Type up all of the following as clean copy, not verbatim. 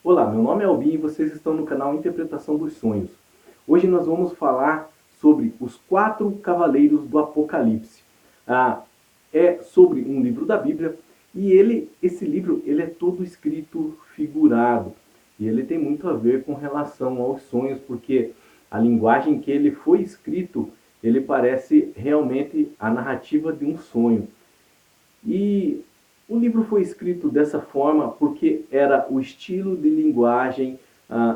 Olá, meu nome é Albin e vocês estão no canal Interpretação dos Sonhos. Hoje nós vamos falar sobre os quatro cavaleiros do Apocalipse. É sobre um livro da Bíblia e esse livro ele é todo escrito figurado. E ele tem muito a ver com relação aos sonhos, porque a linguagem que ele foi escrito, ele parece realmente a narrativa de um sonho. E o livro foi escrito dessa forma porque era o estilo de linguagem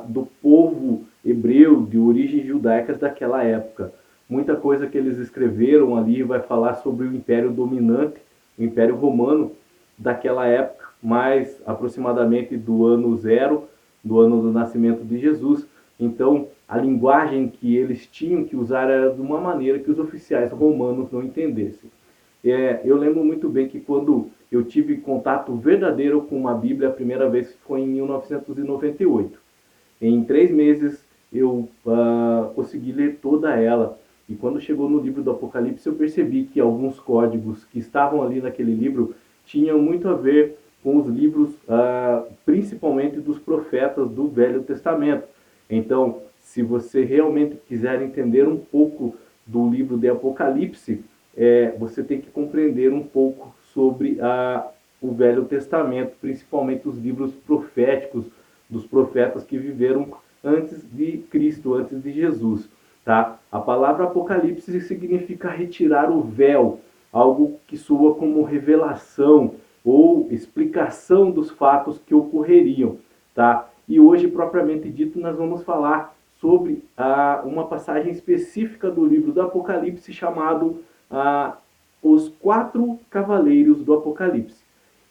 do povo hebreu de origens judaicas daquela época. Muita coisa que eles escreveram ali vai falar sobre o império dominante, o império romano daquela época, mais aproximadamente do ano zero, do ano do nascimento de Jesus. Então, a linguagem que eles tinham que usar era de uma maneira que os oficiais romanos não entendessem. Eu lembro muito bem que quando eu tive contato verdadeiro com uma Bíblia, a primeira vez foi em 1998. Em 3 meses eu consegui ler toda ela. E quando chegou no livro do Apocalipse, eu percebi que alguns códigos que estavam ali naquele livro tinham muito a ver com os livros, principalmente dos profetas do Velho Testamento. Então, se você realmente quiser entender um pouco do livro de Apocalipse, você tem que compreender um pouco sobre o Velho Testamento, principalmente os livros proféticos dos profetas que viveram antes de Cristo, antes de Jesus. Tá? A palavra Apocalipse significa retirar o véu, algo que soa como revelação ou explicação dos fatos que ocorreriam. Tá? E hoje, propriamente dito, nós vamos falar sobre uma passagem específica do livro do Apocalipse chamado Os Quatro Cavaleiros do Apocalipse.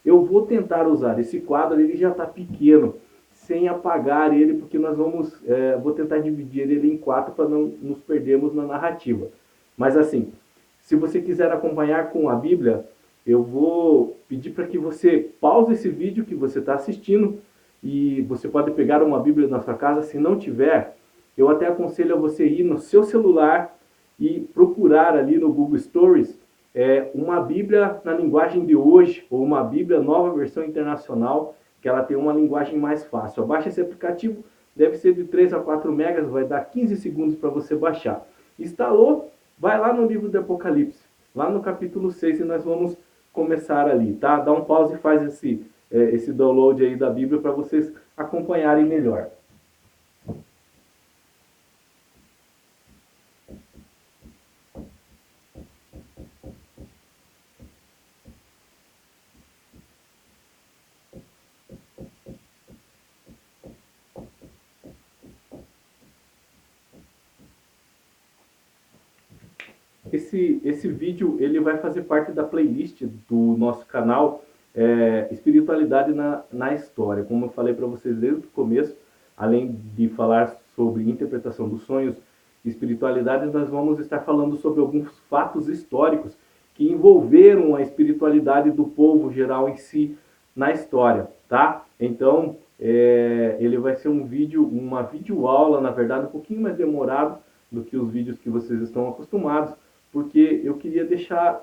Eu vou tentar usar esse quadro, ele já está pequeno, sem apagar ele, porque vou tentar dividir ele em quatro para não nos perdermos na narrativa. Mas assim, se você quiser acompanhar com a Bíblia, eu vou pedir para que você pause esse vídeo que você está assistindo e você pode pegar uma Bíblia na sua casa. Se não tiver, eu até aconselho a você ir no seu celular e procurar ali no Google Stories uma Bíblia na linguagem de hoje ou uma Bíblia nova versão internacional, que ela tem uma linguagem mais fácil. Baixe esse aplicativo, deve ser de 3 a 4 megas, vai dar 15 segundos para você baixar. Instalou, vai lá no livro do Apocalipse, lá no capítulo 6 e nós vamos começar ali, tá? Dá um pause e faz esse download aí da Bíblia para vocês acompanharem melhor. Esse vídeo ele vai fazer parte da playlist do nosso canal Espiritualidade na História. Como eu falei para vocês desde o começo, além de falar sobre interpretação dos sonhos e espiritualidade, nós vamos estar falando sobre alguns fatos históricos que envolveram a espiritualidade do povo geral em si na história, tá? Então, ele vai ser uma videoaula, na verdade, um pouquinho mais demorado do que os vídeos que vocês estão acostumados, porque eu queria deixar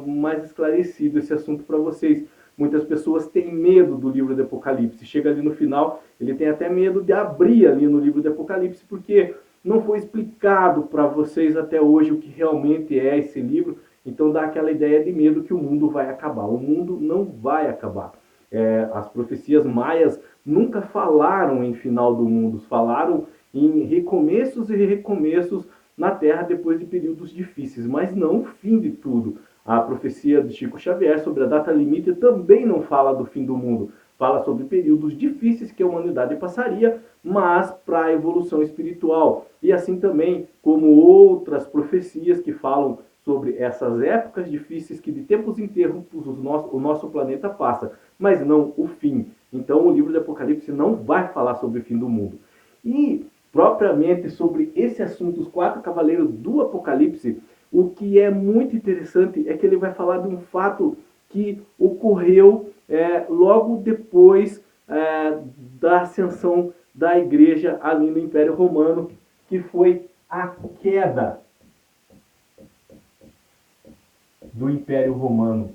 mais esclarecido esse assunto para vocês. Muitas pessoas têm medo do livro do Apocalipse. Chega ali no final, ele tem até medo de abrir ali no livro do Apocalipse, porque não foi explicado para vocês até hoje o que realmente é esse livro. Então dá aquela ideia de medo que o mundo vai acabar. O mundo não vai acabar. As profecias maias nunca falaram em final do mundo, falaram em recomeços e recomeços na Terra depois de períodos difíceis, mas não o fim de tudo. A profecia de Chico Xavier sobre a data limite também não fala do fim do mundo, fala sobre períodos difíceis que a humanidade passaria, mas para a evolução espiritual. E assim também como outras profecias que falam sobre essas épocas difíceis que de tempos em tempos o nosso planeta passa, mas não o fim. Então o livro do Apocalipse não vai falar sobre o fim do mundo. E propriamente sobre esse assunto, os quatro cavaleiros do Apocalipse, o que é muito interessante é que ele vai falar de um fato que ocorreu logo depois da ascensão da igreja ali no Império Romano, que foi a queda do Império Romano.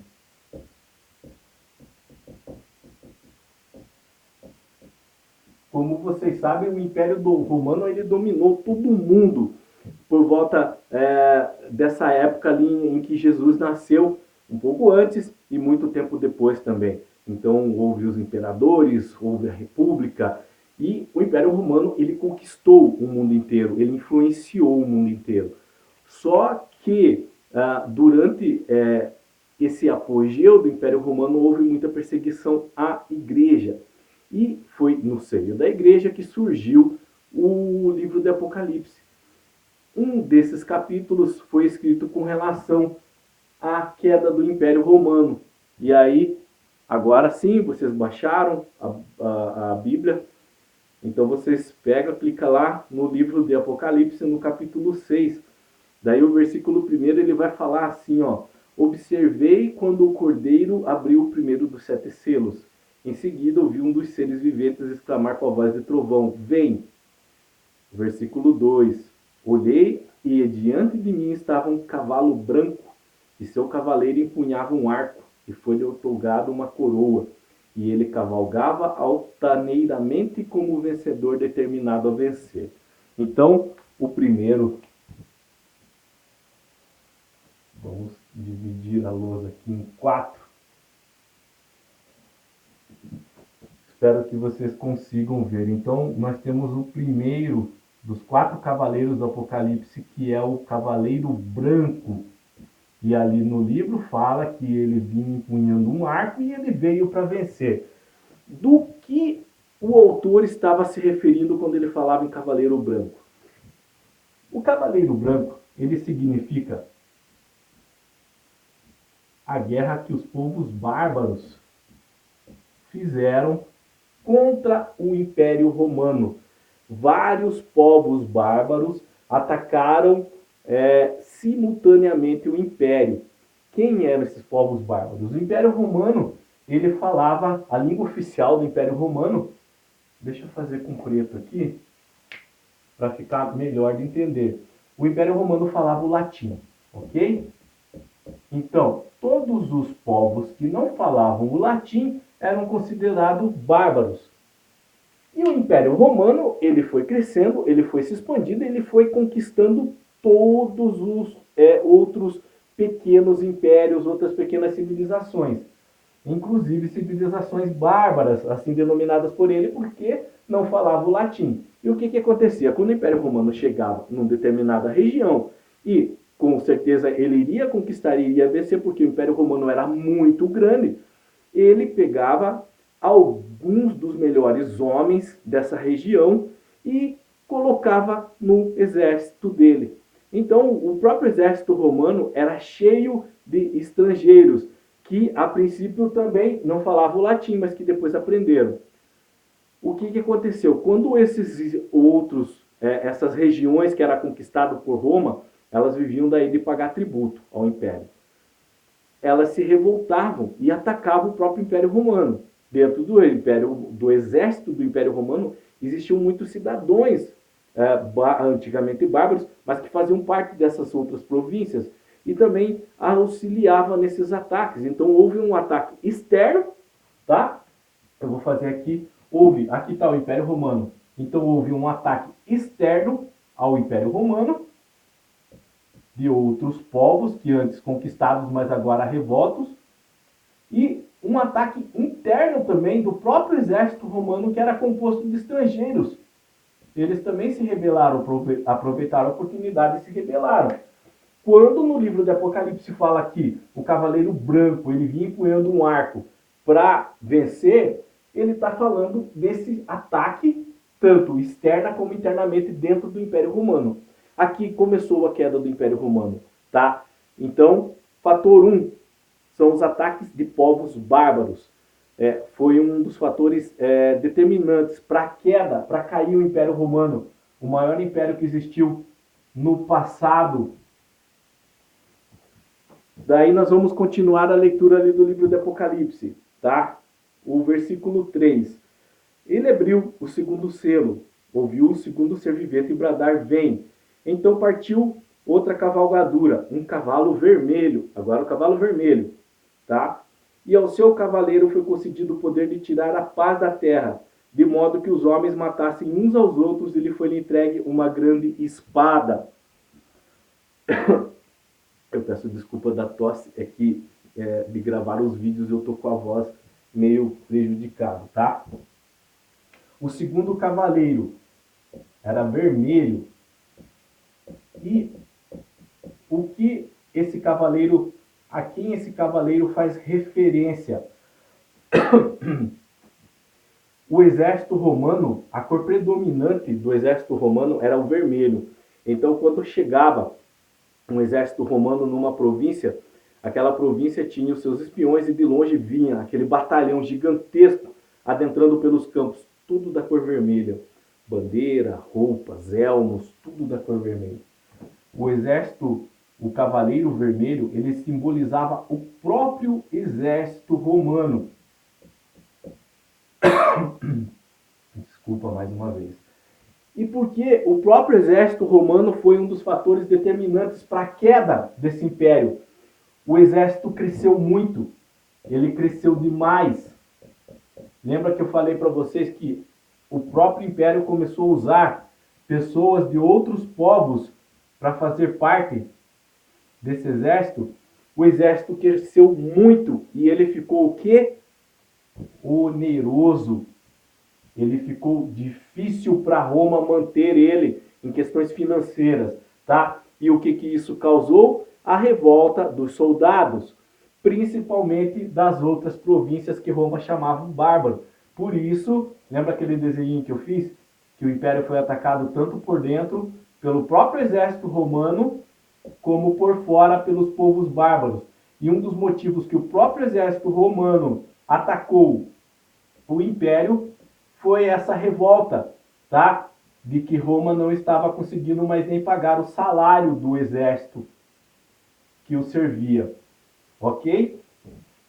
Como vocês sabem, o Império Romano ele dominou todo o mundo por volta dessa época ali em que Jesus nasceu, um pouco antes e muito tempo depois também. Então houve os imperadores, houve a república e o Império Romano ele conquistou o mundo inteiro, ele influenciou o mundo inteiro. Só que durante esse apogeu do Império Romano houve muita perseguição à igreja. E foi no seio da igreja que surgiu o livro do Apocalipse. Um desses capítulos foi escrito com relação à queda do Império Romano. E aí, agora sim, vocês baixaram a Bíblia. Então vocês pegam, clica lá no livro de Apocalipse, no capítulo 6. Daí o versículo 1 ele vai falar assim, ó. Observei quando o cordeiro abriu o primeiro dos 7 selos. Em seguida ouvi um dos seres viventes exclamar com a voz de trovão, vem. Versículo 2. Olhei e diante de mim estava um cavalo branco, e seu cavaleiro empunhava um arco, e foi-lhe outorgada uma coroa. E ele cavalgava altaneiramente como vencedor determinado a vencer. Então, o primeiro. Vamos dividir a lousa aqui em 4. Espero que vocês consigam ver. Então, nós temos o primeiro dos 4 cavaleiros do Apocalipse, que é o Cavaleiro Branco. E ali no livro fala que ele vinha empunhando um arco e ele veio para vencer. Do que o autor estava se referindo quando ele falava em Cavaleiro Branco? O Cavaleiro Branco, ele significa a guerra que os povos bárbaros fizeram contra o Império Romano. Vários povos bárbaros atacaram simultaneamente o Império. Quem eram esses povos bárbaros? O Império Romano, ele falava, a língua oficial do Império Romano, deixa eu fazer com preto aqui, para ficar melhor de entender. O Império Romano falava o latim, ok? Então, todos os povos que não falavam o latim eram considerados bárbaros. E o Império Romano, ele foi crescendo, ele foi se expandindo, ele foi conquistando todos os outros pequenos impérios, outras pequenas civilizações. Inclusive civilizações bárbaras, assim denominadas por ele, porque não falavam o latim. E o que acontecia? Quando o Império Romano chegava numa determinada região, e com certeza ele iria conquistar, iria vencer, porque o Império Romano era muito grande, ele pegava alguns dos melhores homens dessa região e colocava no exército dele. Então, o próprio exército romano era cheio de estrangeiros, que a princípio também não falavam o latim, mas que depois aprenderam. O que aconteceu? Quando esses outros, essas regiões que eram conquistadas por Roma, elas viviam daí de pagar tributo ao Império. Elas se revoltavam e atacavam o próprio Império Romano. Dentro do exército do Império Romano existiam muitos cidadãos antigamente bárbaros, mas que faziam parte dessas outras províncias e também auxiliavam nesses ataques. Então houve um ataque externo, tá? Eu vou fazer aqui, aqui está o Império Romano. Então houve um ataque externo ao Império Romano de outros povos que antes conquistados, mas agora revoltos, e um ataque interno também do próprio exército romano, que era composto de estrangeiros. Eles também se rebelaram, aproveitaram a oportunidade e se rebelaram. Quando no livro de Apocalipse fala que o cavaleiro branco ele vinha empunhando um arco para vencer, ele está falando desse ataque, tanto externa como internamente, dentro do Império Romano. Aqui começou a queda do Império Romano, tá? Então, fator 1 são os ataques de povos bárbaros. Foi um dos fatores determinantes para a queda, para cair o Império Romano, o maior império que existiu no passado. Daí nós vamos continuar a leitura ali do livro de Apocalipse, tá? O versículo 3. Ele abriu o segundo selo, ouviu o segundo ser vivente bradar, vem. Então partiu outra cavalgadura, um cavalo vermelho, agora o cavalo vermelho, tá? E ao seu cavaleiro foi concedido o poder de tirar a paz da terra, de modo que os homens matassem uns aos outros, e lhe foi entregue uma grande espada. Eu peço desculpa da tosse, é que de gravar os vídeos eu tô com a voz meio prejudicado, tá? O segundo cavaleiro era vermelho. E o que esse cavaleiro, a quem esse cavaleiro faz referência? O exército romano, a cor predominante do exército romano era o vermelho. Então, quando chegava um exército romano numa província, aquela província tinha os seus espiões e de longe vinha aquele batalhão gigantesco adentrando pelos campos, tudo da cor vermelha. Bandeira, roupas, elmos, tudo da cor vermelha. O exército, o cavaleiro vermelho, ele simbolizava o próprio exército romano. Desculpa mais uma vez. E porque o próprio exército romano foi um dos fatores determinantes para a queda desse império. O exército cresceu muito, ele cresceu demais. Lembra que eu falei para vocês que o próprio império começou a usar pessoas de outros povos para fazer parte desse exército? O exército cresceu muito e ele ficou o quê? Oneroso. Ele ficou difícil para Roma manter ele em questões financeiras, tá? E o que isso causou? A revolta dos soldados, principalmente das outras províncias que Roma chamava bárbaro. Por isso, lembra aquele desenho que eu fiz? Que o império foi atacado tanto por dentro, pelo próprio exército romano, como por fora pelos povos bárbaros. E um dos motivos que o próprio exército romano atacou o império foi essa revolta, tá? De que Roma não estava conseguindo mais nem pagar o salário do exército que o servia, ok?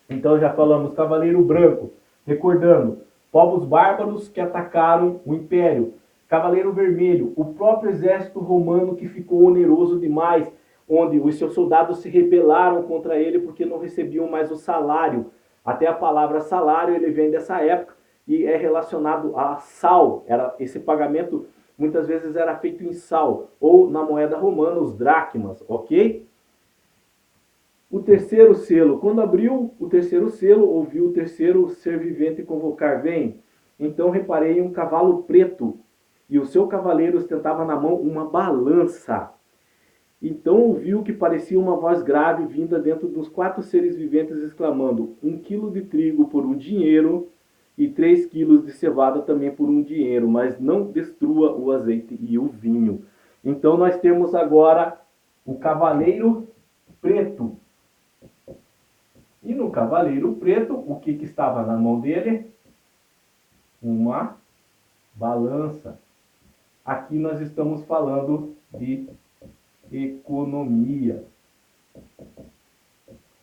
Então já falamos Cavaleiro Branco, recordando, povos bárbaros que atacaram o Império. Cavaleiro Vermelho, o próprio exército romano que ficou oneroso demais, onde os seus soldados se rebelaram contra ele porque não recebiam mais o salário. Até a palavra salário ele vem dessa época e é relacionado a sal. Esse pagamento muitas vezes era feito em sal ou na moeda romana, os dracmas, ok? O terceiro selo. Quando abriu o terceiro selo, ouviu o terceiro ser vivente convocar: vem. Então reparei em um cavalo preto, e o seu cavaleiro ostentava na mão uma balança. Então ouviu que parecia uma voz grave vinda dentro dos 4 seres viventes, exclamando: 1 quilo de trigo por 1 dinheiro, e 3 quilos de cevada também por 1 dinheiro, mas não destrua o azeite e o vinho. Então nós temos agora o cavaleiro preto. E no cavaleiro preto, o que estava na mão dele? Uma balança. Aqui nós estamos falando de economia.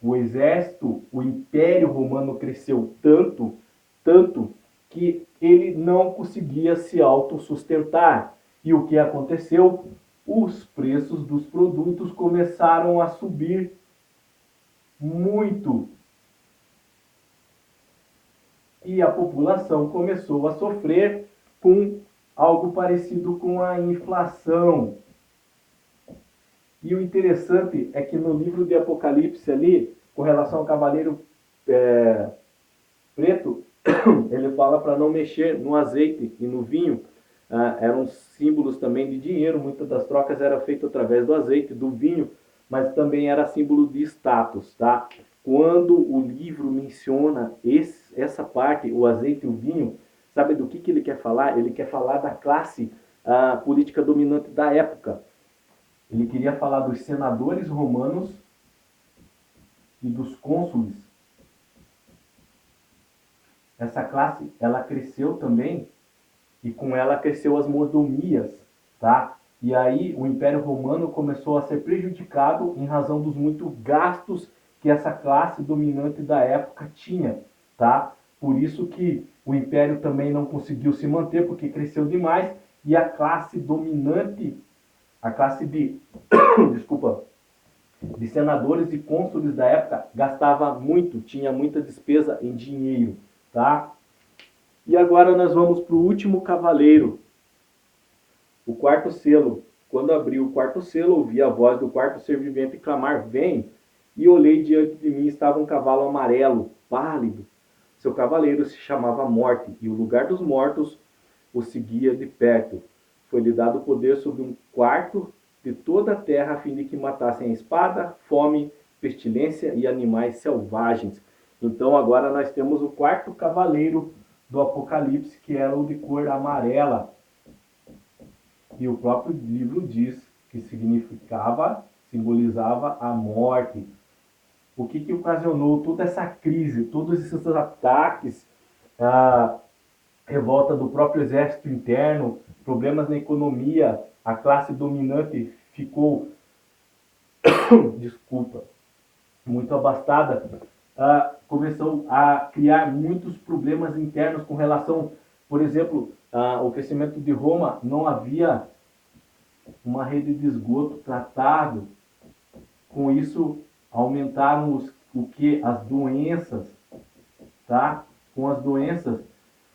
O exército, o Império Romano cresceu tanto que ele não conseguia se autossustentar. E o que aconteceu? Os preços dos produtos começaram a subir muito. E a população começou a sofrer com algo parecido com a inflação. E o interessante é que no livro de Apocalipse ali, com relação ao cavaleiro preto, ele fala para não mexer no azeite e no vinho. Eram símbolos também de dinheiro, muitas das trocas eram feitas através do azeite, do vinho, mas também era símbolo de status, tá? Quando o livro menciona essa parte, o azeite e o vinho, sabe do que ele quer falar? Ele quer falar da classe política dominante da época. Ele queria falar dos senadores romanos e dos cônsules. Essa classe, ela cresceu também, e com ela cresceu as mordomias, tá? E aí o Império Romano começou a ser prejudicado em razão dos muitos gastos que essa classe dominante da época tinha, tá? Por isso que o Império também não conseguiu se manter, porque cresceu demais, e a classe dominante, a classe de, desculpa, de senadores e cônsules da época gastava muito, tinha muita despesa em dinheiro, tá? E agora nós vamos para o último cavaleiro, o quarto selo. Quando abri o quarto selo, ouvi a voz do quarto ser vivente clamar: vem! E olhei, diante de mim estava um cavalo amarelo, pálido. Seu cavaleiro se chamava Morte, e o lugar dos mortos o seguia de perto. Foi-lhe dado poder sobre um quarto de toda a terra, a fim de que matassem a espada, fome, pestilência e animais selvagens. Então agora nós temos o quarto cavaleiro do Apocalipse, que era o de cor amarela. E o próprio livro diz que simbolizava a morte. O que ocasionou toda essa crise, todos esses ataques, a revolta do próprio exército interno, problemas na economia, a classe dominante ficou, desculpa, muito abastada, começou a criar muitos problemas internos com relação, por exemplo, ao crescimento de Roma. Não havia uma rede de esgoto tratado. Com isso, aumentaram as doenças, tá? Com as doenças,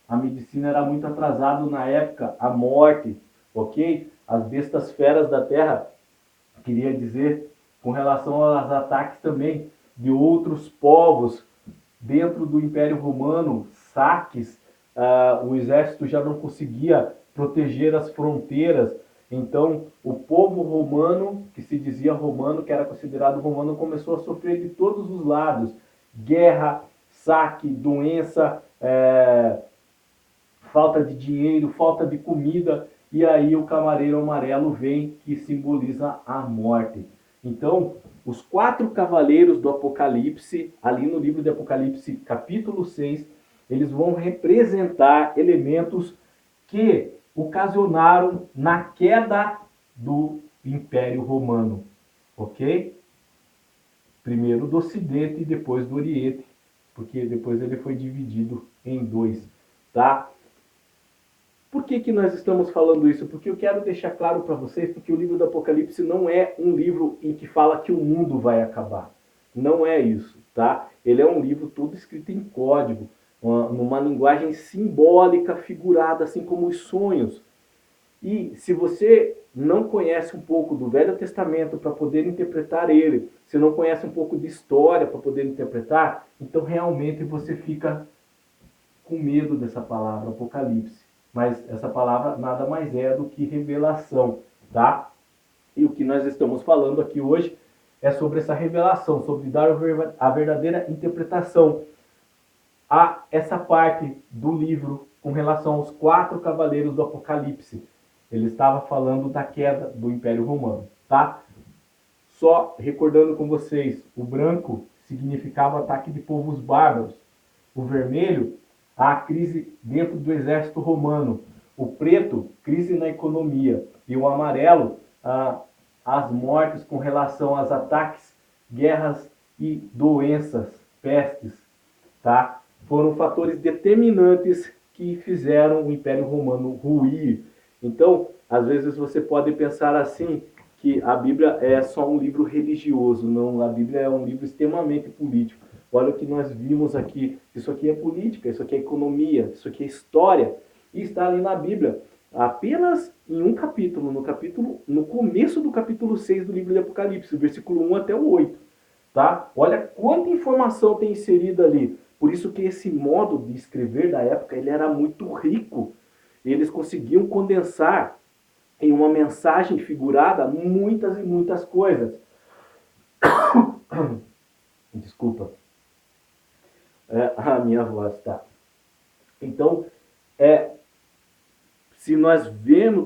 a medicina era muito atrasada na época, a morte, ok? As bestas feras da terra, queria dizer, com relação aos ataques também de outros povos dentro do Império Romano, saques, o exército já não conseguia proteger as fronteiras. Então, o povo romano, que se dizia romano, que era considerado romano, começou a sofrer de todos os lados: guerra, saque, doença, falta de dinheiro, falta de comida. E aí o cavaleiro amarelo vem, que simboliza a morte. Então, os quatro cavaleiros do Apocalipse, ali no livro de Apocalipse, capítulo 6, eles vão representar elementos que ocasionaram na queda do Império Romano, ok? Primeiro do Ocidente e depois do Oriente, porque depois ele foi dividido em dois, tá? Por que nós estamos falando isso? Porque eu quero deixar claro para vocês, porque o livro do Apocalipse não é um livro em que fala que o mundo vai acabar. Não é isso, tá? Ele é um livro todo escrito em código, numa linguagem simbólica, figurada, assim como os sonhos. E se você não conhece um pouco do Velho Testamento para poder interpretar ele, se não conhece um pouco de história para poder interpretar, então realmente você fica com medo dessa palavra Apocalipse. Mas essa palavra nada mais é do que revelação, tá? E o que nós estamos falando aqui hoje é sobre essa revelação, sobre dar a verdadeira interpretação a essa parte do livro com relação aos quatro cavaleiros do Apocalipse. Ele estava falando da queda do Império Romano, tá? Só recordando com vocês, o branco significava ataque de povos bárbaros, o vermelho, a crise dentro do exército romano, o preto, crise na economia, e o amarelo, as mortes com relação aos ataques, guerras e doenças, pestes, tá? Foram fatores determinantes que fizeram o Império Romano ruir. Então, às vezes você pode pensar assim, que a Bíblia é só um livro religioso. Não, a Bíblia é um livro extremamente político. Olha o que nós vimos aqui. Isso aqui é política, isso aqui é economia, isso aqui é história. E está ali na Bíblia. Apenas em um capítulo, no começo do capítulo 6 do livro de Apocalipse, versículo 1 até o 8. Tá? Olha quanta informação tem inserida ali. Por isso que esse modo de escrever da época, ele era muito rico. Eles conseguiam condensar em uma mensagem figurada muitas e muitas coisas. Desculpa. A minha voz, tá? Então, se nós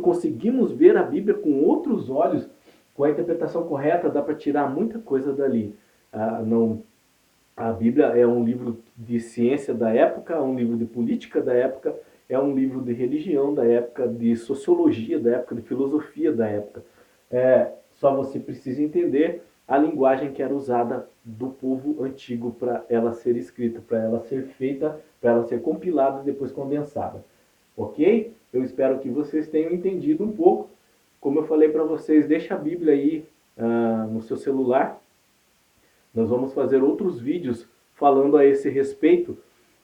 conseguimos ver a Bíblia com outros olhos, com a interpretação correta, dá para tirar muita coisa dali. A Bíblia é um livro de ciência da época, é um livro de política da época, é um livro de religião da época, de sociologia da época, de filosofia da época. Só você precisa entender a linguagem que era usada do povo antigo para ela ser escrita, para ela ser feita, para ela ser compilada e depois condensada. Ok? Eu espero que vocês tenham entendido um pouco. Como eu falei para vocês, deixa a Bíblia aí no seu celular. Nós vamos fazer outros vídeos falando a esse respeito,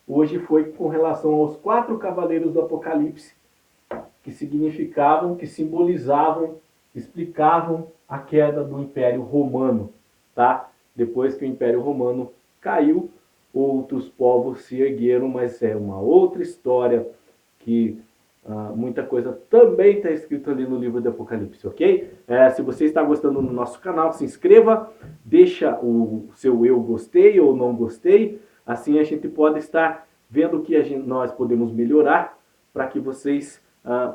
hoje foi com relação aos 4 cavaleiros do Apocalipse, que significavam, que simbolizavam, explicavam a queda do Império Romano, tá? Depois que o Império Romano caiu, outros povos se ergueram, mas é uma outra história que muita coisa também está escrito ali no livro do Apocalipse, ok? Se você está gostando do nosso canal, se inscreva, deixa o seu eu gostei ou não gostei, assim a gente pode estar vendo o que nós podemos melhorar para que vocês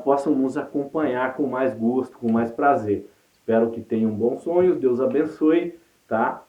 possam nos acompanhar com mais gosto, com mais prazer. Espero que tenham bons sonhos, Deus abençoe, tá?